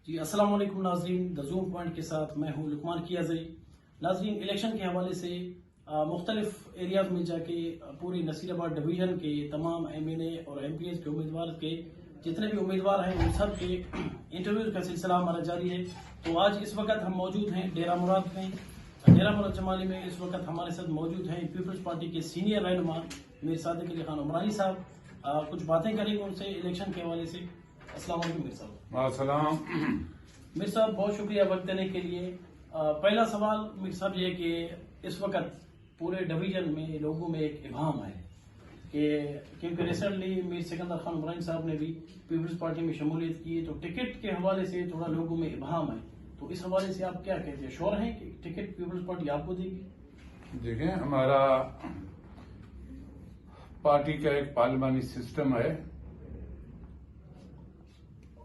جی السلام علیکم ناظرین، دا زوم پوائنٹ کے ساتھ میں ہوں لقمان کیازئی۔ ناظرین، الیکشن کے حوالے سے مختلف ایریاز میں جا کے پوری نصیر آباد ڈویژن کے تمام ایم این اے اور ایم پی ایس کے امیدوار کے جتنے بھی امیدوار ہیں ان سب کے انٹرویو کا سلسلہ ہمارا جاری ہے۔ تو آج اس وقت ہم موجود ہیں ڈیرہ مراد میں، ڈیرہ مراد جمالی میں۔ اس وقت ہمارے ساتھ موجود ہیں پیپلز پارٹی کے سینئر رہنما میر صادق علی خان عمرانی صاحب۔ کچھ باتیں کریں گے ان سے الیکشن کے حوالے سے۔ السلام علیکم میر صاحب۔ السلام۔ میر صاحب بہت شکریہ وقت دینے کے لیے۔ پہلا سوال میر صاحب یہ کہ اس وقت پورے ڈویژن میں لوگوں میں ایک ابہام ہے کہ کیونکہ ریسنٹلی میر سکندر خان عمرانی صاحب نے بھی پیپلز پارٹی میں شمولیت کی، تو ٹکٹ کے حوالے سے تھوڑا لوگوں میں ابہام ہے۔ تو اس حوالے سے آپ کیا کہتے ہیں، شور ہیں کہ ٹکٹ پیپلز پارٹی آپ کو دے گی؟ دیکھیں، ہمارا پارٹی کا ایک پارلیمانی سسٹم ہے۔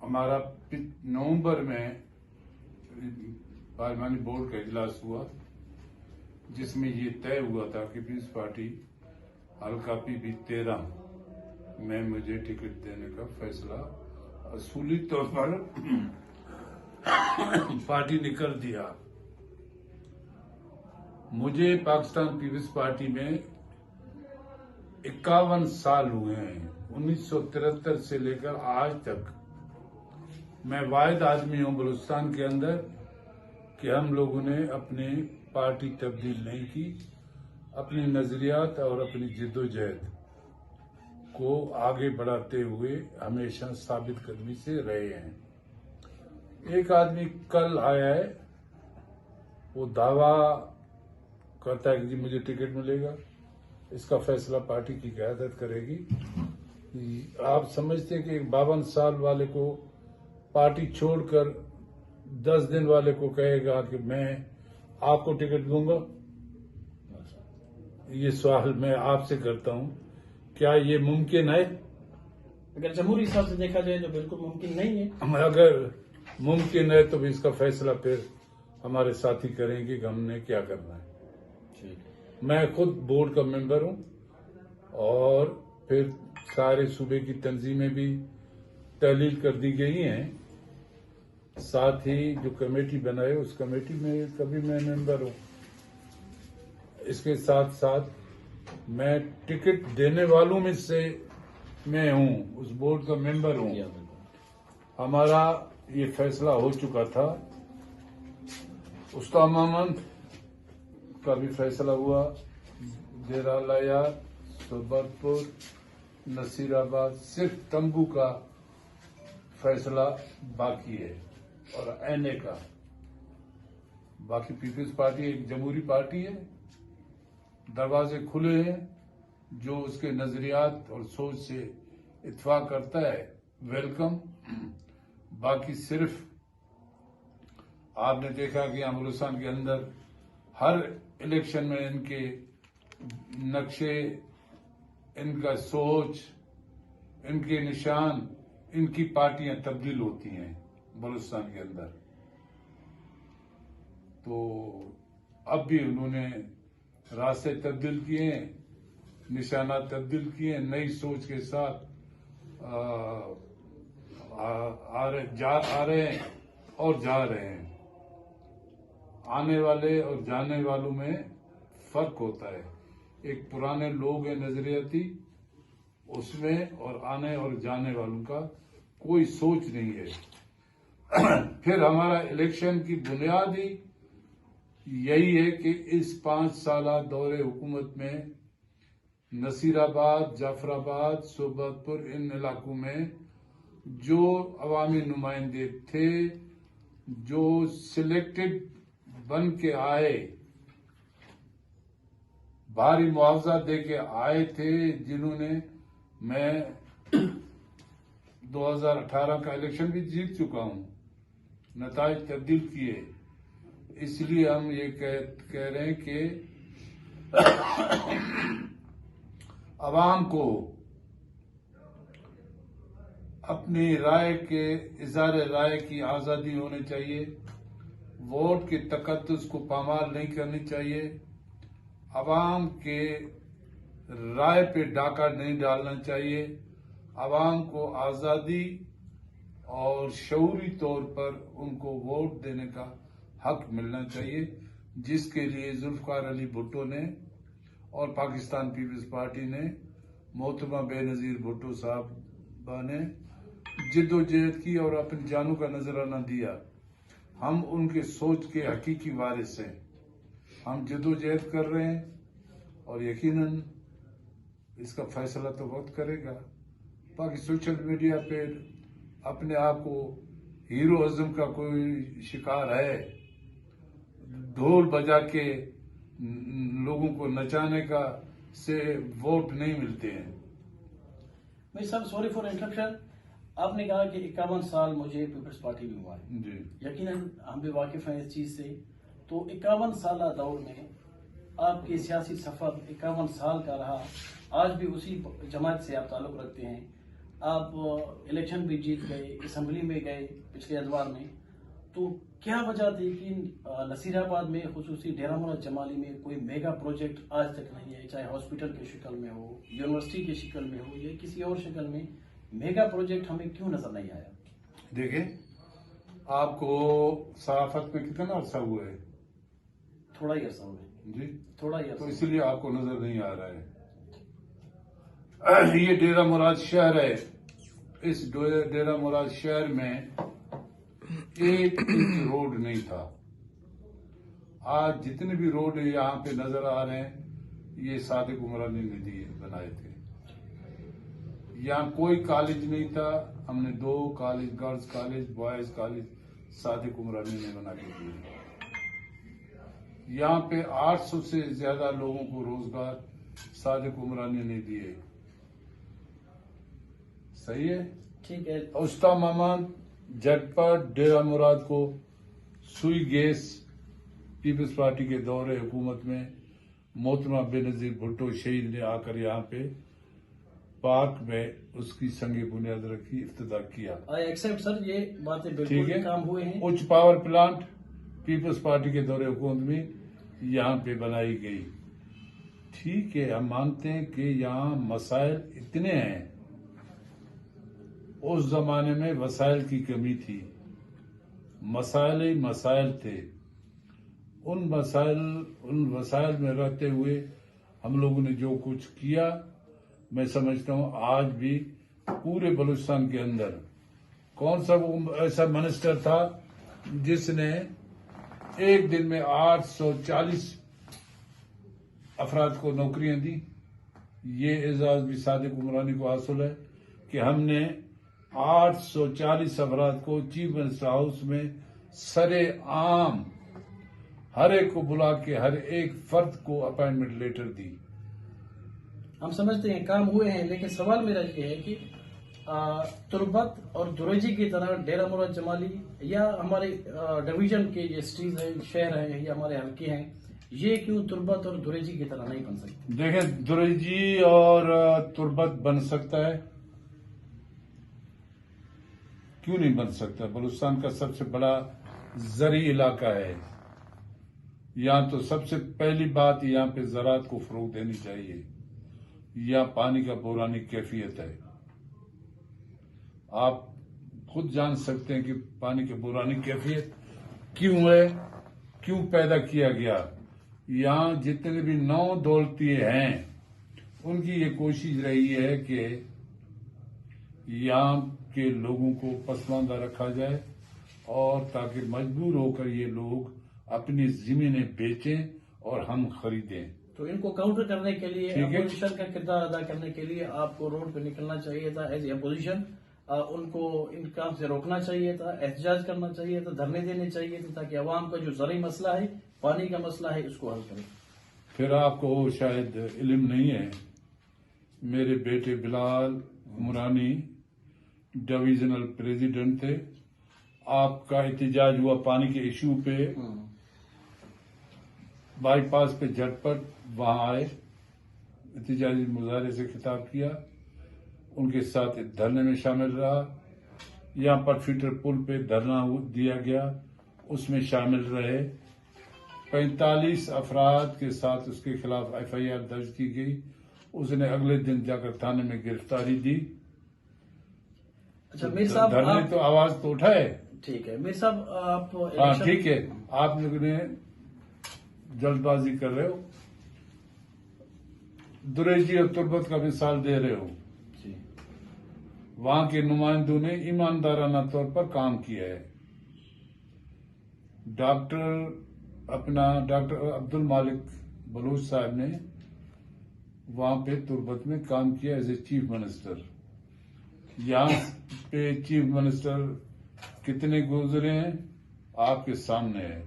ہمارا نومبر میں پارلیمانی بورڈ کا اجلاس ہوا جس میں یہ طے ہوا تھا کہ پیپلز پارٹی حلقہ پی بی 13 میں مجھے ٹکٹ دینے کا فیصلہ اصولی طور پر پارٹی نے کر دیا۔ مجھے پاکستان پیپلز پارٹی میں 51 سال ہوئے ہیں، 1973 سے لے کر آج تک میں واحد آدمی ہوں بلوچستان کے اندر کہ ہم لوگوں نے اپنی پارٹی تبدیل نہیں کی، اپنی نظریات اور اپنی جد و جہد کو آگے بڑھاتے ہوئے ہمیشہ ثابت قدمی سے رہے ہیں۔ ایک آدمی کل آیا ہے، وہ دعویٰ کرتا ہے کہ جی مجھے ٹکٹ ملے گا، اس کا فیصلہ پارٹی کی قیادت کرے گی۔ آپ سمجھتے ہیں کہ ایک 52 سال والے کو پارٹی چھوڑ کر 10 دن والے کو کہے گا کہ میں آپ کو ٹکٹ دوں گا؟ یہ سوال میں آپ سے کرتا ہوں، کیا یہ ممکن ہے؟ اگر جمہوری حساب سے دیکھا جائے تو بالکل ممکن نہیں ہے۔ اگر ممکن ہے تو اس کا فیصلہ پھر ہمارے ساتھی کریں گے کہ ہم نے کیا کرنا ہے۔ میں خود بورڈ کا ممبر ہوں اور پھر سارے صوبے کی تنظیمیں بھی تحلیل کر دی گئی ہیں، ساتھ ہی جو کمیٹی بنائے اس کمیٹی میں کبھی میں ممبر ہوں۔ اس کے ساتھ ساتھ میں ٹکٹ دینے والوں میں سے میں ہوں، اس بورڈ کا ممبر ہوں۔ ہمارا یہ فیصلہ ہو چکا تھا، استا محمد کا بھی فیصلہ ہوا، ڈیرہ لایار، سبرپور، نصیر آباد، صرف تمبو کا فیصلہ باقی ہے اور این اے کا۔ باقی پیپلز پارٹی ایک جمہوری پارٹی ہے، دروازے کھلے ہیں، جو اس کے نظریات اور سوچ سے اتفاق کرتا ہے ویلکم۔ باقی صرف آپ نے دیکھا کہ یہاں بلوچستان کے اندر ہر الیکشن میں ان کے نقشے، ان کا سوچ، ان کے نشان، ان کی پارٹیاں تبدیل ہوتی ہیں بلوچستان کے اندر۔ تو اب بھی انہوں نے راستے تبدیل کیے ہیں، نشانات تبدیل کیے ہیں، نئی سوچ کے ساتھ آ رہے ہیں اور جا رہے ہیں۔ آنے والے اور جانے والوں میں فرق ہوتا ہے، ایک پرانے لوگ ہیں نظریاتی، اس میں اور آنے اور جانے والوں کا کوئی سوچ نہیں ہے۔ پھر ہمارا الیکشن کی بنیاد ہی یہی ہے کہ اس 5 سالہ دور حکومت میں نصیر آباد، جعفر آباد، صوبت پور، ان علاقوں میں جو عوامی نمائندے تھے، جو سلیکٹڈ بن کے آئے، بھاری معاوضہ دے کے آئے تھے، جنہوں نے میں 2018 کا الیکشن بھی جیت چکا ہوں، نتائج تبدیل کیے۔ اس لیے ہم یہ کہہ رہے ہیں کہ عوام کو اپنی رائے کے اظہار رائے کی آزادی ہونی چاہیے، ووٹ کے تقدس کو پامال نہیں کرنی چاہیے، عوام کے رائے پہ ڈاکہ نہیں ڈالنا چاہیے، عوام کو آزادی اور شعوری طور پر ان کو ووٹ دینے کا حق ملنا چاہیے، جس کے لیے ذوالفقار علی بھٹو نے اور پاکستان پیپلز پارٹی نے محترمہ بے نظیر بھٹو صاحبہ نے جد و جہد کی اور اپنی جانوں کا نذرانہ دیا۔ ہم ان کے سوچ کے حقیقی وارث ہیں، ہم جد و جہد کر رہے ہیں اور یقیناً اس کا فیصلہ تو وقت کرے گا۔ باقی سوشل میڈیا پہ اپنے آپ کو ہیرو ازم کا کوئی شکار ہے، ڈھول بجا کے لوگوں کو نچانے کا سے ووٹ نہیں ملتے ہیں۔ میں صاحب سوری فار انٹرپشن، آپ نے کہا کہ 51 سال مجھے پیپلز پارٹی میں ہوا ہے، جی یقیناً ہم بھی واقف ہیں اس چیز سے۔ تو 51 سالہ دور میں آپ کے سیاسی سفر 51 سال کا رہا، آج بھی اسی جماعت سے آپ تعلق رکھتے ہیں، آپ الیکشن بھی جیت گئے، اسمبلی میں گئے پچھلے ادوار میں، تو کیا وجہ تھی کہ نصیر آباد میں خصوصی ڈیرہ مراد جمالی میں کوئی میگا پروجیکٹ آج تک نہیں ہے، چاہے ہاسپٹل کی شکل میں ہو، یونیورسٹی کی شکل میں ہو یا کسی اور شکل میں، میگا پروجیکٹ ہمیں کیوں نظر نہیں آیا؟ دیکھیں، آپ کو صحافت میں کتنا عرصہ ہوا ہے؟ تھوڑا ہی عرصہ ہوئے، جی، تھوڑا ہی تو عرصہ۔ اسی لیے آپ کو نظر نہیں آ رہا ہے۔ یہ ڈیرہ مراد شہر ہے، اس ڈیرہ مراد شہر میں 1 انچ روڈ نہیں تھا۔ آج جتنے بھی روڈ یہاں پہ نظر آ رہے ہیں یہ صادق عمرانی نے دیے بنائے تھے۔ یہاں کوئی کالج نہیں تھا، ہم نے 2 college, girls college, boys college Sadiq Umrani نے بنا کے دیے۔ یہاں پہ 800 سے زیادہ لوگوں کو روزگار صادق عمرانی نے دیے۔ صحیح ہے؟ ٹھیک ہے۔ استا محمد جھٹپٹ ڈیرہ مراد کو سوئی گیس پیپلز پارٹی کے دور حکومت میں محترمہ بے نظیر بھٹو شہید نے آ کر یہاں پہ پارک میں اس کی سنگ بنیاد رکھی، افتتاح کیا۔ آئی ایکسپٹ سر، یہ باتیں ٹھیک بالکل ہے، کام ہوئے ہیں۔ اچ پاور پلانٹ پیپلز پارٹی کے دور حکومت میں یہاں پہ بنائی گئی۔ ٹھیک ہے، ہم مانتے ہیں کہ یہاں مسائل اتنے ہیں، اس زمانے میں وسائل کی کمی تھی، مسائل ہی مسائل تھے۔ ان وسائل میں رہتے ہوئے ہم لوگوں نے جو کچھ کیا، میں سمجھتا ہوں آج بھی پورے بلوچستان کے اندر کون سا وہ ایسا منسٹر تھا جس نے ایک دن میں 840 افراد کو نوکریاں دی؟ یہ اعزاز بھی صادق عمرانی کو حاصل ہے کہ ہم نے 840 افراد کو چیف منسٹر ہاؤس میں سرے عام ہر ایک کو بلا کے ہر ایک فرد کو اپائنٹمنٹ لیٹر دی۔ ہم سمجھتے ہیں کام ہوئے ہیں، لیکن سوال میرا یہ ہے کہ تربت اور دریجی کی طرح ڈیرہ مراد جمالی یا ہمارے ڈویژن کے یہ سٹیز ہیں، شہر ہیں یا ہمارے حلقے ہیں، یہ کیوں تربت اور دریجی کی طرح نہیں بن سکتے؟ دیکھیں، دریجی اور تربت بن سکتا ہے، کیوں نہیں بن سکتا؟ بلوچستان کا سب سے بڑا زرعی علاقہ ہے، یہاں تو سب سے پہلی بات یہاں پہ زراعت کو فروغ دینی چاہیے۔ یہاں پانی کا بحرانی کیفیت ہے، آپ خود جان سکتے ہیں کہ پانی کی بحرانی کیفیت کیوں ہے، کیوں پیدا کیا گیا۔ یہاں جتنے بھی نو دولتی ہیں ان کی یہ کوشش رہی ہے کہ یہاں کے لوگوں کو پسماندہ رکھا جائے اور تاکہ مجبور ہو کر یہ لوگ اپنی زمینیں بیچیں اور ہم خریدیں۔ تو ان کو کاؤنٹر کرنے کے لیے، ٹھیک ہے، اپوزیشن کا کردار ادا کرنے کے لیے آپ کو روڈ پہ نکلنا چاہیے تھا ایز اے اپوزیشن، ان کو ان کام سے روکنا چاہیے تھا، احتجاج کرنا چاہیے تھا، دھرنے دینے چاہیے تھے، تاکہ عوام کا جو زرعی مسئلہ ہے، پانی کا مسئلہ ہے، اس کو حل کریں۔ پھر آپ کو شاید علم نہیں ہے، میرے بیٹے بلال عمرانی ڈویژنل پریزیڈنٹ تھے، آپ کا احتجاج ہوا پانی کے ایشو پہ، بائی پاس پہ جھٹپٹ وہاں آئے، احتجاجی مظاہرے سے خطاب کیا، ان کے ساتھ دھرنے میں شامل رہا، یہاں پر فیٹر پل پہ دھرنا دیا گیا، اس میں شامل رہے، 45 افراد کے ساتھ اس کے خلاف FIR درج کی گئی، اس نے اگلے دن جا کر تھانے میں گرفتاری دی۔ اچھا میر صاحب دھرنے تو آواز تو اٹھائے. ٹھیک ہے میر صاحب آپ ہاں ٹھیک ہے, آپ لوگ نے جلد بازی کر رہے ہو, دریجی اور تربت کا مثال دے رہے ہو. جی وہاں کے نمائندوں نے ایماندارانہ طور پر کام کیا ہے. ڈاکٹر عبد المالک بلوچ صاحب نے وہاں پہ تربت میں کام کیا ایز اے چیف منسٹر. یہاں پہ چیف منسٹر کتنے گزرے ہیں آپ کے سامنے ہے.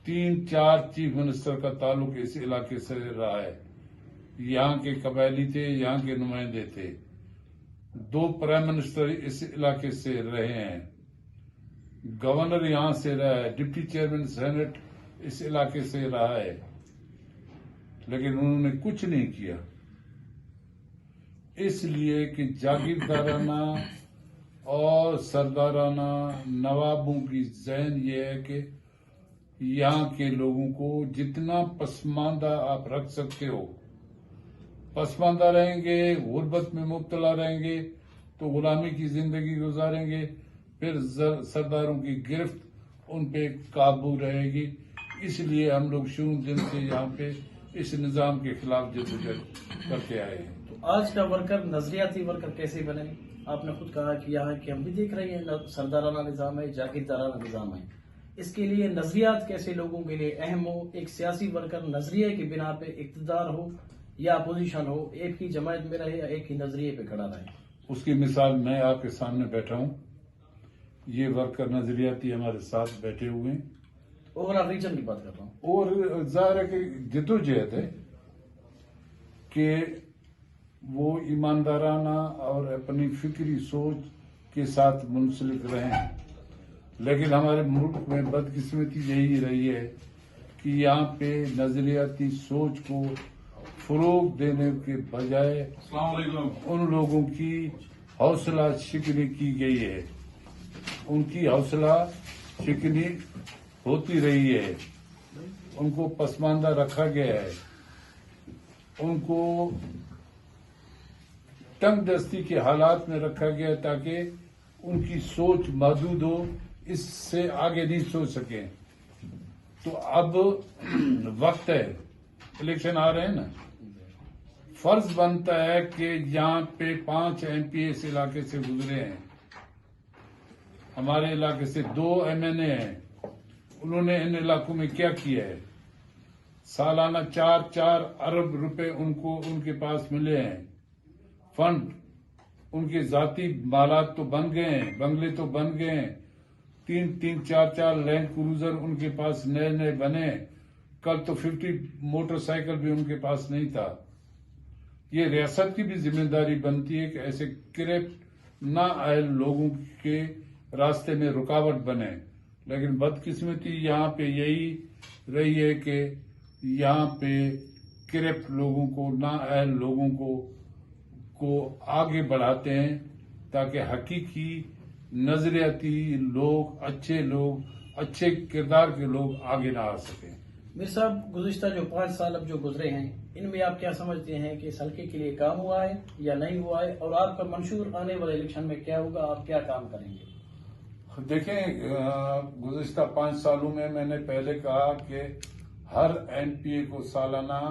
3-4 چیف منسٹر کا تعلق اس علاقے سے رہا ہے. یہاں کے قبائلی تھے, یہاں کے نمائندے تھے. 2 پرائم منسٹر اس علاقے سے رہے ہیں. گورنر یہاں سے رہا ہے. ڈپٹی چیئرمین سینٹ اس علاقے سے رہا ہے. لیکن انہوں نے کچھ نہیں کیا, اس لیے کہ جاگیردارانہ اور سردارانہ نوابوں کی ذہن یہ ہے کہ یہاں کے لوگوں کو جتنا پسماندہ آپ رکھ سکتے ہو, پسماندہ رہیں گے, غربت میں مبتلا رہیں گے تو غلامی کی زندگی گزاریں گے. پھر سرداروں کی گرفت ان پہ قابو رہے گی. اس لیے ہم لوگ شروع دن سے یہاں پہ اس نظام کے خلاف جدوجہد کرتے آئے ہیں. تو آج کا ورکر نظریاتی ورکر کیسے بنے؟ آپ نے خود کہا کہ یہاں کے ہم بھی دیکھ رہے ہیں سردارانہ نظام ہے, جاگیردارانہ نظام ہے. اس کے لیے نظریات کیسے لوگوں کے لیے اہم ہو؟ ایک سیاسی ورکر نظریے کی بنا پہ اقتدار ہو یا اپوزیشن ہو, ایک ہی جماعت میں رہے یا ایک ہی نظریے پہ کھڑا رہے. اس کی مثال میں آپ کے سامنے بیٹھا ہوں. یہ ورکر نظریاتی ہمارے ساتھ بیٹھے ہوئے ہیں. اوور آل ریجن کی بات کر رہا ہوں. اور ظاہر ہے کہ جدوجہد ہے کہ وہ ایماندارانہ اور اپنی فکری سوچ کے ساتھ منسلک رہیں. لیکن ہمارے ملک میں بدقسمتی یہی رہی ہے کہ یہاں پہ نظریاتی سوچ کو فروغ دینے کے بجائے ان لوگوں کی حوصلہ شکنی کی گئی ہے. ان کی حوصلہ شکنی ہوتی رہی ہے. ان کو پسماندہ رکھا گیا ہے. ان کو تنگ دستی کے حالات میں رکھا گیا تاکہ ان کی سوچ محدود ہو, اس سے آگے نہیں سوچ سکیں. تو اب وقت ہے, الیکشن آ رہے ہیں نا, فرض بنتا ہے کہ یہاں پہ 5 MP اس علاقے سے گزرے ہیں. ہمارے علاقے سے 2 MNA ہیں. انہوں نے ان علاقوں میں کیا کیا ہے؟ سالانہ 4 ارب روپے ان کے پاس ملے ہیں. فنڈ ان کے ذاتی مالات تو بن گئے ہیں, بنگلے تو بن گئے ہیں. 3 4 لینڈ کروزر ان کے پاس نئے بنے. کل تو 50 موٹر سائیکل بھی ان کے پاس نہیں تھا. یہ ریاست کی بھی ذمہ داری بنتی ہے کہ ایسے کرپٹ نااہل لوگوں کے راستے میں رکاوٹ بنے. لیکن بدقسمتی یہاں پہ یہی رہی ہے کہ یہاں پہ کرپٹ لوگوں کو, نااہل لوگوں کو آگے بڑھاتے ہیں تاکہ حقیقی نظریاتی لوگ, اچھے کردار کے لوگ آگے نہ آ سکیں. میر صاحب گزشتہ جو 5 سال اب جو گزرے ہیں ان میں آپ کیا سمجھتے ہیں کہ اس حلقے کے لیے کام ہوا ہے یا نہیں ہوا ہے, اور آپ کا منشور آنے والے الیکشن میں کیا ہوگا, آپ کیا کام کریں گے؟ دیکھیں, گزشتہ 5 سالوں میں نے پہلے کہا کہ ہر NPA کو سالانہ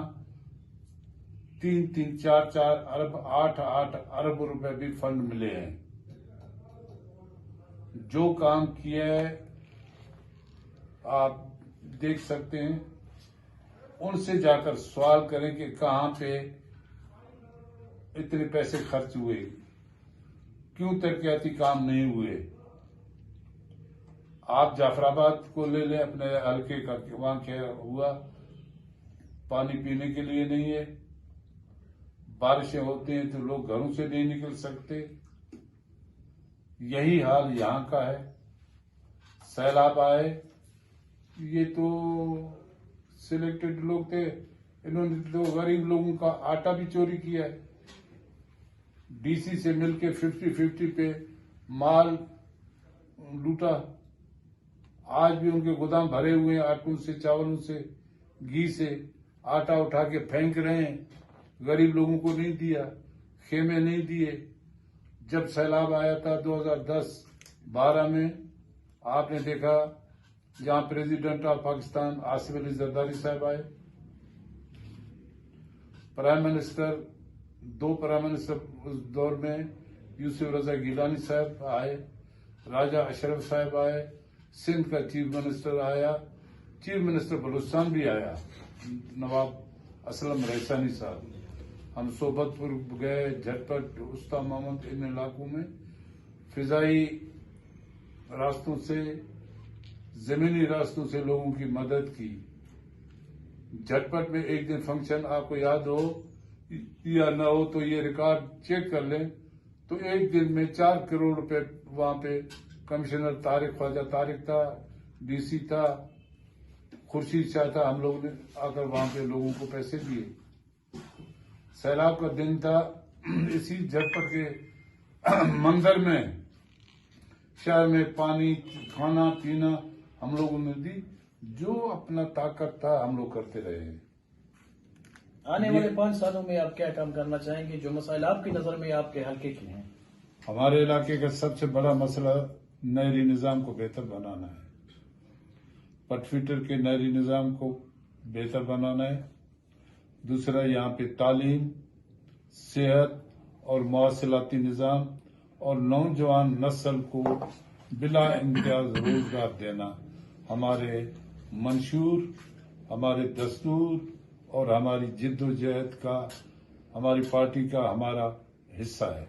3 4 ارب 8 ارب روپے بھی فنڈ ملے ہیں. جو کام کیا ہے آپ دیکھ سکتے ہیں. ان سے جا کر سوال کریں کہ کہاں پہ اتنے پیسے خرچ ہوئے, کیوں ترقیاتی کام نہیں ہوئے. آپ جعفر آباد کو لے لیں, اپنے حلقے کا, وہاں کیا ہوا؟ پانی پینے کے لیے نہیں ہے. بارشیں ہوتی ہیں تو لوگ گھروں سے نہیں نکل سکتے. یہی حال یہاں کا ہے. سیلاب آئے, یہ تو سلیکٹڈ لوگ تھے, انہوں نے تو غریب لوگوں کا آٹا بھی چوری کیا ہے. DC سے مل کے 50-50 پہ مال لوٹا. آج بھی ان کے گودام بھرے ہوئے ہیں آٹوں سے, چاولوں سے, گھی سے. آٹا اٹھا کے پھینک رہے ہیں. غریب لوگوں کو نہیں دیا, خیمے نہیں دیے. جب سیلاب آیا تھا 2010-12 میں، آپ نے دیکھا جہاں پریزیڈنٹ آف پاکستان آصف علی زرداری صاحب آئے، پرائم منسٹر، 2 پرائم منسٹر اس دور میں یوسف رضا گیلانی صاحب آئے، راجہ اشرف صاحب آئے، سندھ کا چیف منسٹر آیا، چیف منسٹر بلوچستان بھی آیا نواب اسلم ریسانی صاحب۔ ہم صوبت پور گئے، جھٹپٹ، استا محمد، ان علاقوں میں فضائی راستوں سے، زمینی راستوں سے لوگوں کی مدد کی۔ جھٹپٹ میں ایک دن فنکشن، آپ کو یاد ہو یا نہ ہو تو یہ ریکارڈ چیک کر لیں، تو ایک دن میں 4 کروڑ روپے وہاں پہ کمشنر طارق، خواجہ طارق تھا، ڈی سی تھا، خورشید شاہ تھا، ہم لوگوں نے آ کر وہاں پہ لوگوں کو پیسے دیے۔ سیلاب کا دن تھا، اسی جھٹپٹ کے منظر میں شہر میں پانی، کھانا پینا ہم لوگوں نے دی، جو اپنا طاقت تھا ہم لوگ کرتے رہے ہیں۔ آنے والے 5 سالوں میں آپ کیا کام کرنا چاہیں گے؟ جو مسائل آپ کی نظر میں آپ کے حلقے کے ہیں؟ ہمارے علاقے کا سب سے بڑا مسئلہ نہری نظام کو بہتر بنانا ہے، پٹ فلٹر کے نہری نظام کو بہتر بنانا ہے۔ دوسرا، یہاں پہ تعلیم، صحت اور مواصلاتی نظام اور نوجوان نسل کو بلا امتیاز روزگار دینا ہمارے منشور، ہمارے دستور اور ہماری جد و جہد کا، ہماری پارٹی کا ہمارا حصہ ہے۔